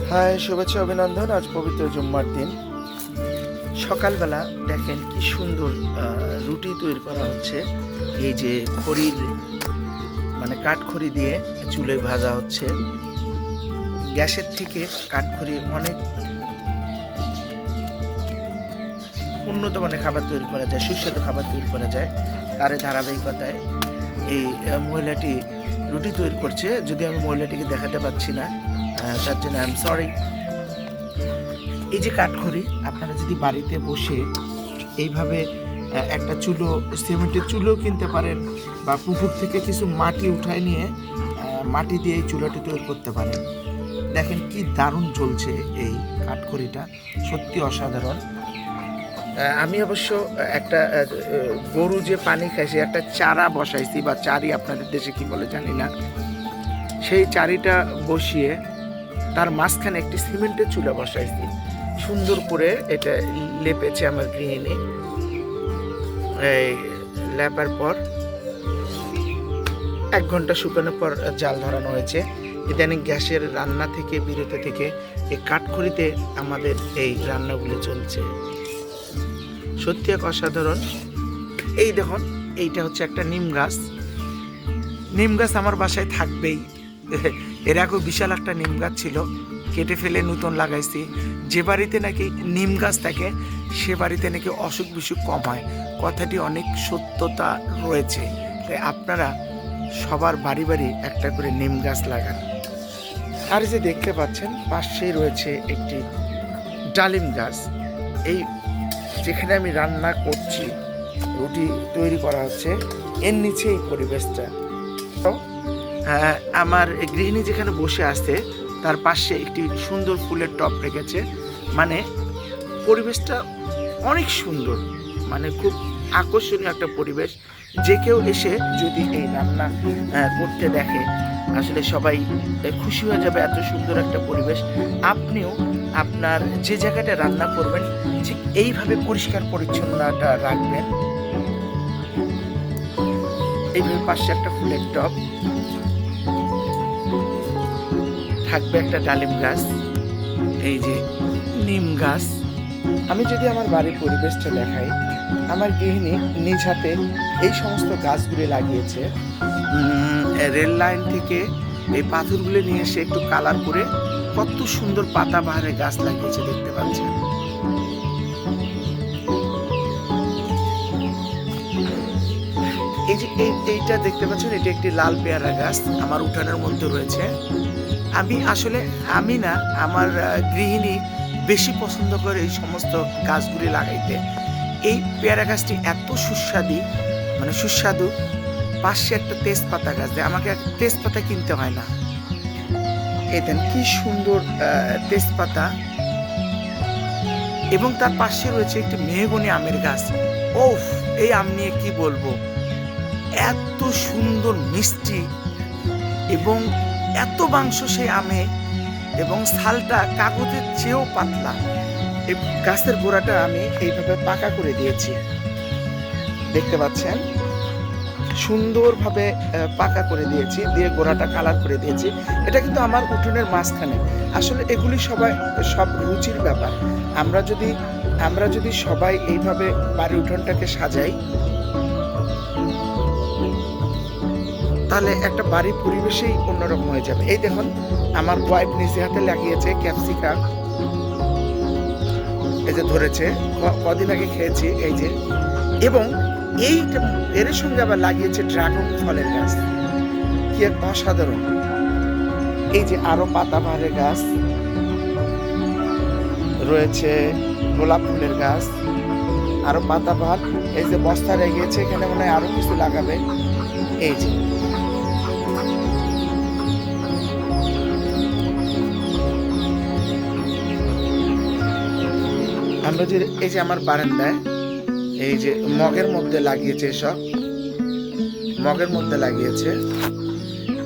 High, শুভেচ্ছা অভিনন্দন। আজ পবিত্র জুম্মার দিন। সকালবেলা দেখেন কি সুন্দর রুটি তৈরি করা হচ্ছে। এই যে খড়ির মানে কাঠখড়ি দিয়ে চুলে ভাজা হচ্ছে। গ্যাসের থেকে কাঠখড়ি অনেক উন্নত মানের খাবার তৈরি করা যায়, সুস্বাদু খাবার তৈরি করা যায়। তার ধারাবাহিকতায় এই মহিলাটি রুটি তৈরি করছে। যদি আমি মহিলাটিকে দেখাতে পাচ্ছি না, তার জন্য আই এম সরি। এই যে কাঠখড়ি, আপনারা যদি বাড়িতে বসে এইভাবে একটা চুলো, সিমেন্টের চুলো কিনতে পারেন, বা পুকুর থেকে কিছু মাটি উঠায় নিয়ে মাটি দিয়ে এই চুলাটি তৈরি করতে পারেন। দেখেন কি দারুণ জ্বলছে এই কাঠখড়িটা, সত্যি অসাধারণ। আমি অবশ্য একটা গরু যে পানি খাইছে একটা চারা বসাইছি, বা চারি আপনাদের দেশে কি বলে জানি না, সেই চারিটা বসিয়ে তার মাঝখানে একটি সিমেন্টের চুলা বসাইছি। সুন্দর করে এটা লেপেছে আমার গৃহিণী। এই লেপার পর 1 ঘন্টা শুকানোর পর জাল ধরানো হয়েছে। ইদানিং গ্যাসের রান্না থেকে বিরত থেকে এই কাঠখড়িতে আমাদের এই রান্নাগুলো চলছে। সত্যি এক অসাধারণ। এই দেখুন, এইটা হচ্ছে একটা নিম গাছ। নিম গাছ আমার বাসায় থাকবেই। এর আগেও বিশাল একটা নিম গাছ ছিল, কেটে ফেলে নতুন লাগাইছি। যে বাড়িতে নাকি নিম গাছ থাকে সে বাড়িতে নাকি অসুখ বিসুখ কম হয়, কথাটি অনেক সত্যতা রয়েছে। তাই আপনারা সবার বাড়ি বাড়ি একটা করে নিম গাছ লাগান। আর যে দেখতে পাচ্ছেন পাশেই রয়েছে একটি ডালিম গাছ। এই যেখানে আমি রান্না করছি, রুটি তৈরি করা হচ্ছে, এর নিচে এই পরিবেশটা। আমার গৃহিণী যেখানে বসে আছে তার পাশে একটি সুন্দর ফুলের টব রেখেছে। মানে পরিবেশটা অনেক সুন্দর, মানে খুব আকর্ষণীয় একটা পরিবেশ। যে কেউ এসে যদি এই রান্না করতে দেখে, আসলে সবাই খুশি হয়ে যাবে। এত সুন্দর একটা পরিবেশ। আপনিও আপনার যে জায়গাটা রান্না করবেন ঠিক এইভাবে পরিষ্কার পরিচ্ছন্নতা রাখবেন। এইভাবে পাশে একটা ফুলের টব থাকবে, একটা ডালিম গাছ, এই যে নিম গাছ। আমি যদি আমার বাড়ির পরিবেশটা দেখাই, আমার গৃহিণী নিজ হাতে এই সমস্ত গাছগুলি লাগিয়েছে। রেল লাইন থেকে এই পাথরগুলো নিয়ে এসে একটু কালার করে কত সুন্দর পাতা বাহারে গাছ লাগিয়েছে, দেখতে পাচ্ছেন। এই যে এইটা দেখতে পাচ্ছেন, এটা একটি লাল পেয়ারা গাছ আমার উঠানের মধ্যে রয়েছে। আমি না, আমার গৃহিণী বেশি পছন্দ করে এই সমস্ত গাছগুলি লাগাইতে। এই পেয়ারা গাছটি এত সুস্বাদু। পাশে একটা তেজপাতা গাছ দেয়, আমাকে তেজপাতা কিনতে হয় না। এই দেন কি সুন্দর তেজপাতা। এবং তার পাশে রয়েছে একটি মেহগনি আমের গাছ। ওফ, এই আম নিয়ে কি বলবো, এত সুন্দর মিষ্টি এবং এত মাংস সেই আমে, এবং ছালটা কাগজের চেয়েও পাতলা। এই গাছের গোড়াটা আমি এইভাবে পাকা করে দিয়েছি, দেখতে পাচ্ছেন, সুন্দরভাবে পাকা করে দিয়েছি, দিয়ে গোড়াটা কালার করে দিয়েছি। এটা কিন্তু আমার উঠোনের মাঝখানে। আসলে এগুলি সব রুচির ব্যাপার। আমরা যদি সবাই এইভাবে বাড়ির উঠোনটাকে সাজাই, তাহলে একটা বাড়ির পরিবেশেই অন্যরকম হয়ে যাবে। এই দেখুন, আমার ওয়াইফ নিজে হাতে লাগিয়েছে ক্যাপসিকাম, এই যে ধরেছে, কদিন আগে খেয়েছি, এই যে। এবং এর সঙ্গে আবার লাগিয়েছে ড্রাগন ফলের গাছ। কি এক অসাধারণ। এই যে আরো পাতাবাহারের গাছ রয়েছে, গোলাপ ফুলের গাছ, আরো পাতাবাহার। এই যে বস্তা রেখেছে, এখানে মনে হয় আরো কিছু লাগাবে। এই যে আমরা যে, এই যে আমার বারান্দায় এই যে মগের মধ্যে লাগিয়েছে, সব মগের মধ্যে লাগিয়েছে।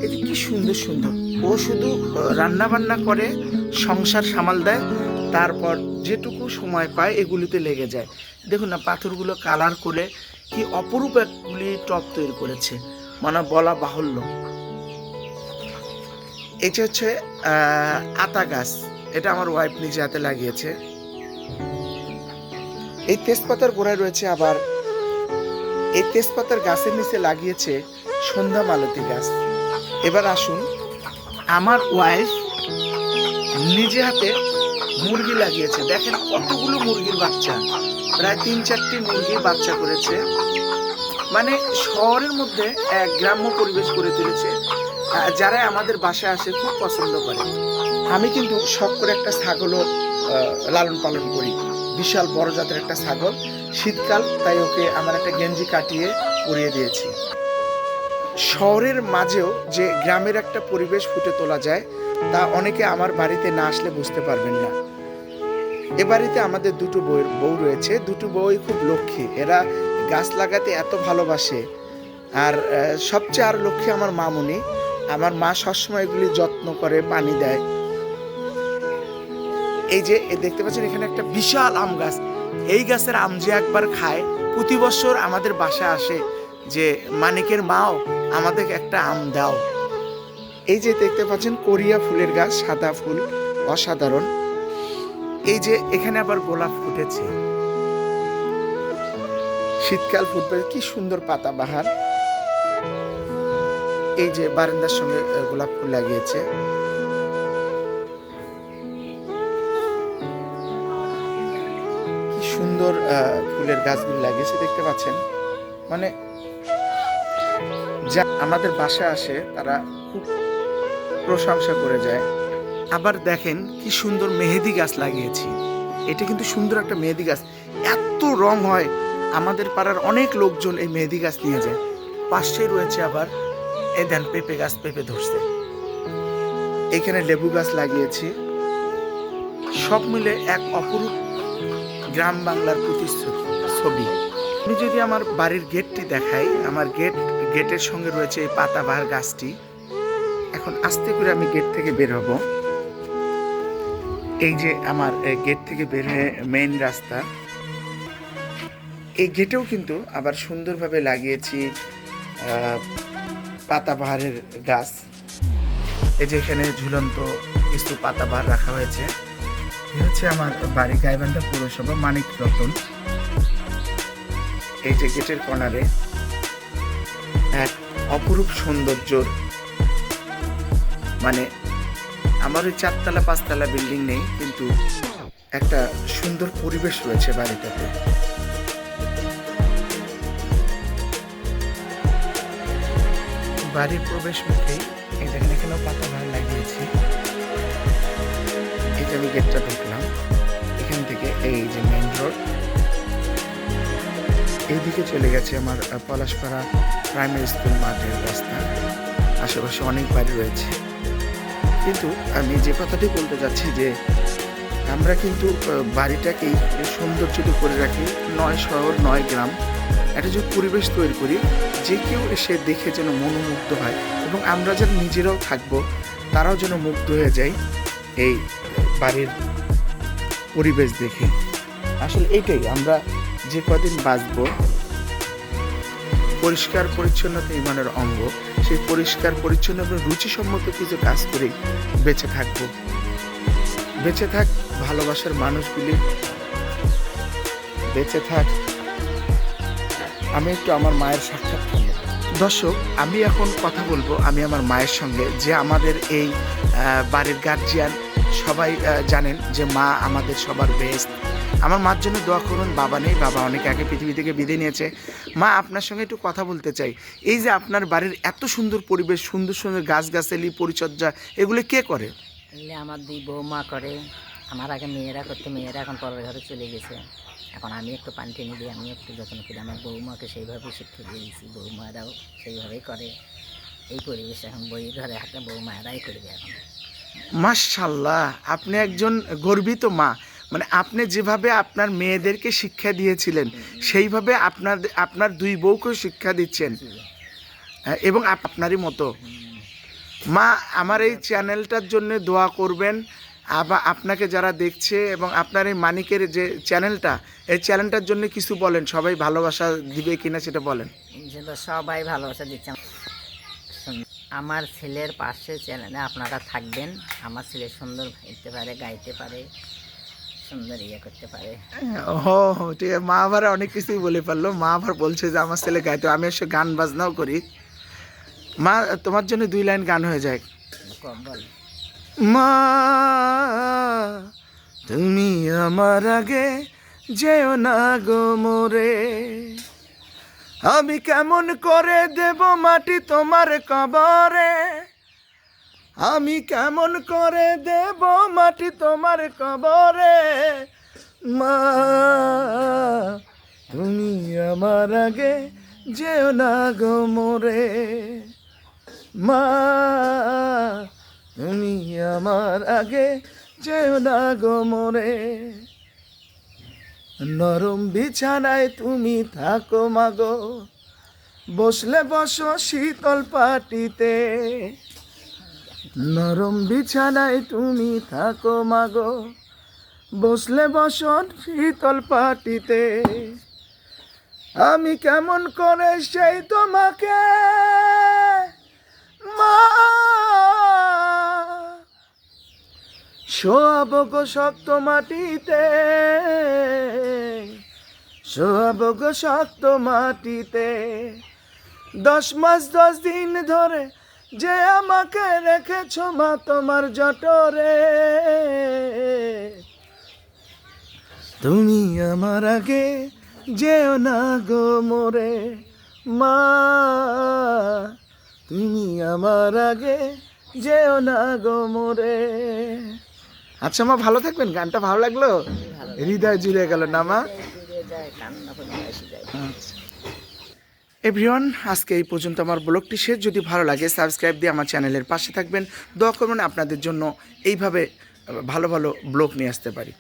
এই যে কি সুন্দর সুন্দর। ও শুধু রান্না বান্না করে, সংসার সামাল দেয়, তারপর যেটুকু সময় পায় এগুলিতে লেগে যায়। দেখুন না, পাথরগুলো কালার করে কি অপরূপ একগুলি টব তৈরি করেছে, মানে বলা বাহুল্য। এটা হচ্ছে আতা গাছ, এটা আমার ওয়াইফ নিজে হাতে লাগিয়েছে। এই তেজপাতার গোড়ায় রয়েছে আবার এই তেজপাতার গাছের নিচে লাগিয়েছে সন্ধ্যা মালতী গাছ। এবার আসুন, আমার ওয়াইফ নিজে হাতে মুরগি লাগিয়েছে। দেখেন কতগুলো মুরগির বাচ্চা, প্রায় 3-4টি মুরগির বাচ্চা করেছে। মানে শহরের মধ্যে এক গ্রাম্য পরিবেশ করে তুলেছে। যারা আমাদের বাসায় আসে খুব পছন্দ করে। আমি কিন্তু শখ করে একটা ছাগলও লালন পালন করি, বিশাল বড় জাতের একটা ছাগল। শীতকাল, তাই ওকে আমার একটা গেঞ্জি কাটিয়ে পরিয়ে দিয়েছি। শহরের মাঝেও যে গ্রামের একটা পরিবেশ ফুটে তোলা যায়, তা অনেকে আমার বাড়িতে না আসলে বুঝতে পারবেন না। এ বাড়িতে আমাদের দুটো বউ রয়েছে। দুটো বউই খুব লক্ষ্মী। এরা গাছ লাগাতে এত ভালোবাসে। আর সবচেয়ে আর লক্ষ্মী আমার মামুনি। আমার মা সবসময় এগুলি যত্ন করে, পানি দেয়। এই যে দেখতে পাচ্ছেন এখানে একটা বিশাল আম গাছ। এই গাছের আম যে একবার খায়, প্রতি বছর আমাদের বাসায় আসে যে মানিকের মাও আমাদের একটা আম দাও। এই যে দেখতে পাচ্ছেন কোরিয়া ফুলের গাছ, সাদা ফুল, অসাধারণ। এই যে এখানে আবার গোলাপ ফুটেছে, শীতকাল ফুটবে, কি সুন্দর পাতা বাহার। এই যে বারান্দার সঙ্গে গোলাপ ফুল লাগিয়েছে। কি সুন্দর ফুলের গাছগুলো লাগিয়েছে দেখতে পাচ্ছেন। মানে যা আমাদের বাসায় আসে তারা খুব প্রশংসা করে যায়। আবার দেখেন কি সুন্দর মেহেদি গাছ লাগিয়েছি। এটা কিন্তু সুন্দর একটা মেহেদি গাছ, এত রং হয়। আমাদের পাড়ার অনেক লোকজন এই মেহেদি গাছ নিয়ে যায়। পাশে রয়েছে আবার এই দেন পেঁপে গাছ, পেঁপে ধরছে। এখানে লেবু গাছ লাগিয়েছি। সব মিলে এক অপরূপ গ্রাম বাংলার প্রতিশ্রুতি ছবি। আমি যদি আমার বাড়ির গেটটি দেখাই, আমার গেটের সঙ্গে রয়েছে এই পাতাবাহার গাছটি। এখন আস্তে করে আমি গেট থেকে বের হব। এই যে আমার গেট থেকে বের হয়ে মেইন রাস্তা। এই গেটেও কিন্তু আবার সুন্দরভাবে লাগিয়েছি পাতাবাহারের গাছ। এই যে এখানে ঝুলন্ত কিছু পাতাবাহার রাখা হয়েছে। এই হচ্ছে আমার বাড়ি, গাইবান্ধা পৌরসভা, মানিক রতন। এই যে গেটের কর্নারে এক অপরূপ সৌন্দর্যর, মানে আমার ওই 4তলা 5তলা বিল্ডিং নেই, কিন্তু একটা সুন্দর পরিবেশ রয়েছে বাড়িটাতে। বাড়ির প্রবেশ মুখেই এই দেখেন এখানেও পাতাবাহার লাগিয়েছি। এই যে আমি গেটটা ঢুকলাম, এখান থেকে এই যে মেইন রোড, এইদিকে চলে গেছে আমার পলাশপাড়া প্রাইমারি স্কুল মাঠের রাস্তা। আশেপাশে অনেক বাড়ি রয়েছে। কিন্তু আমি যে কথাটি বলতে যাচ্ছি যে আমরা কিন্তু বাড়িটাকেই সৌন্দর্যিত করে রাখি, নয় শহর নয় গ্রাম, একটা যে পরিবেশ তৈরি করি যে কেউ এসে দেখে যেন মনোমুগ্ধ হয়, এবং আমরা যেন নিজেরাও থাকবো, তারাও যেন মুগ্ধ হয়ে যায় এই বাড়ির পরিবেশ দেখে। আসলে এইটাই, আমরা যে কদিন বাঁচবো, পরিষ্কার পরিচ্ছন্নতা ইমানের অঙ্গ। সেই পরিষ্কার পরিচ্ছন্ন এবং রুচিসম্মত কিছু কাজ করেই বেঁচে থাকবো। বেঁচে থাক ভালোবাসার মানুষগুলি, বেঁচে থাক। আমি একটু আমার মায়ের সাক্ষাৎ করব। দর্শক, আমি এখন কথা বলবো আমি আমার মায়ের সঙ্গে, যে আমাদের এই বাড়ির গার্জিয়ান। সবাই জানেন যে মা আমাদের সবার বেস্ট। আমার মার জন্য দোয়া করুন। বাবা নেই, বাবা অনেক আগে পৃথিবী থেকে বিদায় নিয়েছে। মা, আপনার সঙ্গে একটু কথা বলতে চাই। এই যে আপনার বাড়ির এত সুন্দর পরিবেশ, সুন্দর সুন্দর গাছগাছালি, পরিচর্যা, এগুলো কে করে? এগুলি আমার দুই বৌমা করে। আমার আগে মেয়েরা করতে, মেয়েরা এখন পরের ঘরে চলে গেছে। এখন আমি একটু পানি টেনে দিই, আমি একটু যত্ন করি। আমার বৌমাকে সেইভাবেই শিক্ষা দিয়ে দিয়েছি, বৌমারাও সেইভাবেই করে। এই পরিবেশ এখন বই ঘরে হাতে বৌমায়েরাই করবে এখন। মাশাআল্লাহ, আপনি একজন গর্বিত মা। মানে আপনি যেভাবে আপনার মেয়েদেরকে শিক্ষা দিয়েছিলেন, সেইভাবে আপনার দুই বউকেও শিক্ষা দিচ্ছেন, এবং আপনারই মতো। মা, আমার এই চ্যানেলটার জন্য দোয়া করবেন। আবার আপনাকে যারা দেখছে, এবং আপনার এই মানিকের যে চ্যানেলটা, এই চ্যানেলটার জন্য কিছু বলেন। সবাই ভালোবাসা দিবে কিনা সেটা বলেন। সবাই ভালোবাসা দিচ্ছে। আমার ছেলের পাশে চ্যানেলে আপনারা থাকবেন। আমার ছেলে সুন্দর গাইতে পারে, সুন্দর করতে পারে। ও ঠিক আছে, মা আবার অনেক কিছুই বলে পারলো। মা আবার বলছে যে আমার ছেলে গাইতে, আমি এসে গান বাজনাও করি। মা তোমার জন্য 2 লাইন গান হয়ে যায়। বল। মা তুমি আমার আগে যেও না গো মোরে, আমি কেমন করে দেব মাটি তোমার কবরে, আমি কেমন করে দেব মাটি তোমার কবরে। মা তুমি আমার আগে যেও না গো মোরে, মা তুমি আমার আগে যেও না গো মোরে। নরম বিছানায় তুমি থাকো মাগো, বসলে বসো শীতল পাটিতে, নরম বিছানায় তুমি থাকো মাগো, বসলে বসো শীতল পাটিতে। আমি কেমন করে সেই তোমাকে মা শোয়াব গো শক্ত মাটিতে, শোয়াব গো শক্ত মাটিতে। 10 মাস 10 দিন ধরে যে আমাকে রেখেছ মা তোমার জঠরে, তুমি আমার আগে যেও না গো মোরে, মা তুমি আমার আগে যেও না গো মোরে। আচ্ছা মা, ভালো থাকবেন। গানটা ভালো লাগলো, হৃদয় জুড়ে গেল না মা? এভরিওয়ান, আজকে এই পর্যন্ত আমার ব্লগটি শেষ। যদি ভালো লাগে সাবস্ক্রাইব দিয়ে আমার চ্যানেলের পাশে থাকবেন। দোয়া করবেন আপনাদের জন্য এইভাবে ভালো ভালো ব্লগ নিয়ে আসতে পারি।